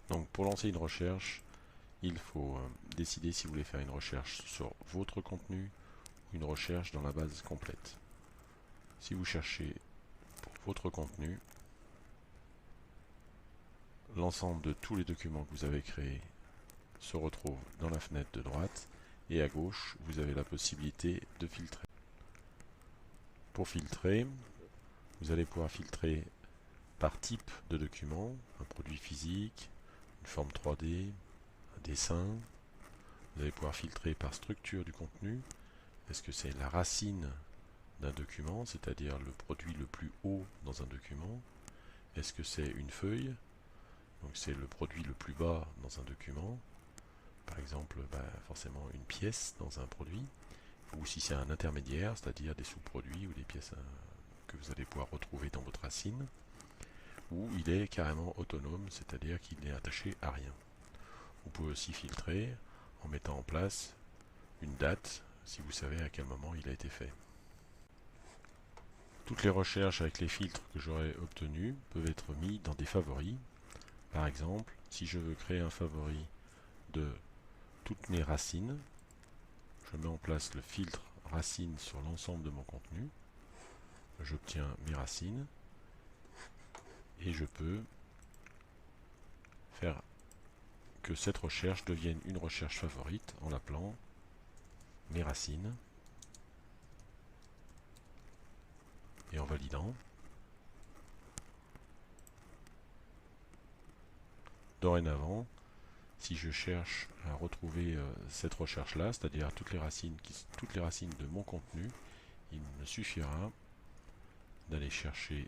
Donc pour lancer une recherche, il faut décider si vous voulez faire une recherche sur votre contenu ou une recherche dans la base complète. Si vous cherchez pour votre contenu, l'ensemble de tous les documents que vous avez créés se retrouve dans la fenêtre de droite et à gauche, vous avez la possibilité de filtrer. Pour filtrer, vous allez pouvoir filtrer par type de document, un produit physique, une forme 3D, un dessin. Vous allez pouvoir filtrer par structure du contenu. Est-ce que c'est la racine d'un document, c'est-à-dire le produit le plus haut dans un document? Est-ce que c'est une feuille? Donc c'est le produit le plus bas dans un document. Par exemple, forcément une pièce dans un produit. Ou si c'est un intermédiaire, c'est-à-dire des sous-produits ou des pièces que vous allez pouvoir retrouver dans votre racine. Ou il est carrément autonome, c'est-à-dire qu'il n'est attaché à rien. Vous pouvez aussi filtrer en mettant en place une date, si vous savez à quel moment il a été fait. Toutes les recherches avec les filtres que j'aurai obtenus peuvent être mis dans des favoris. Par exemple, si je veux créer un favori de toutes mes racines, je mets en place le filtre racines sur l'ensemble de mon contenu. J'obtiens mes racines et je peux faire que cette recherche devienne une recherche favorite en l'appelant mes racines et en validant. Dorénavant, si je cherche à retrouver cette recherche-là, c'est-à-dire toutes les racines de mon contenu, il me suffira d'aller chercher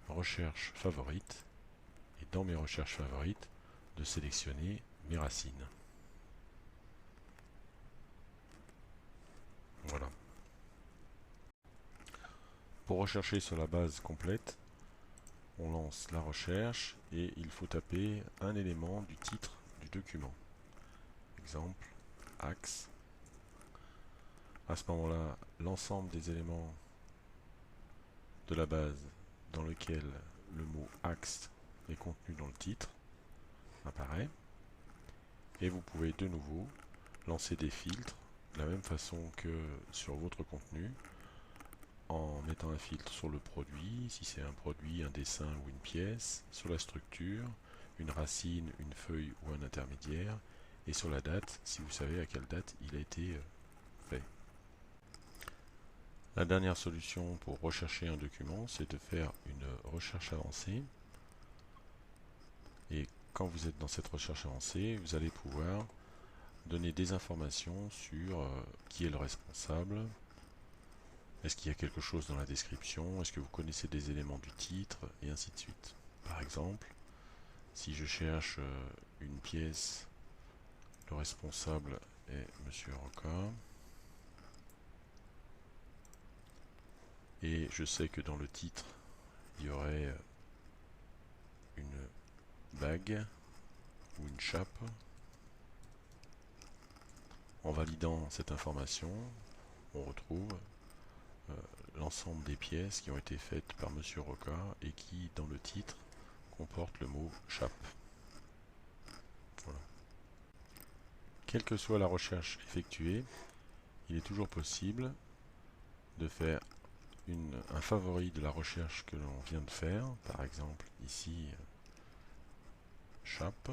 recherche favorite et dans mes recherches favorites, de sélectionner mes racines. Voilà. Pour rechercher sur la base complète, on lance la recherche et il faut taper un élément du titre du document. Exemple, axe. À ce moment-là, l'ensemble des éléments de la base dans lequel le mot axe est contenu dans le titre apparaît. Et vous pouvez de nouveau lancer des filtres de la même façon que sur votre contenu en mettant un filtre sur le produit, si c'est un produit, un dessin ou une pièce, sur la structure, une racine, une feuille ou un intermédiaire, et sur la date, si vous savez à quelle date il a été fait. La dernière solution pour rechercher un document, c'est de faire une recherche avancée. Et quand vous êtes dans cette recherche avancée, vous allez pouvoir donner des informations sur qui est le responsable. Est-ce qu'il y a quelque chose dans la description? Est-ce que vous connaissez des éléments du titre? Et ainsi de suite. Par exemple, si je cherche une pièce, le responsable est Monsieur Roca. Et je sais que dans le titre, il y aurait une bague ou une chape. En validant cette information, on retrouve l'ensemble des pièces qui ont été faites par Monsieur Roca et qui, dans le titre, comportent le mot chape. Voilà. Quelle que soit la recherche effectuée, il est toujours possible de faire un favori de la recherche que l'on vient de faire. Par exemple, ici, chape.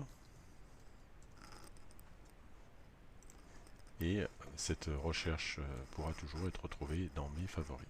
Et cette recherche pourra toujours être retrouvée dans mes favoris.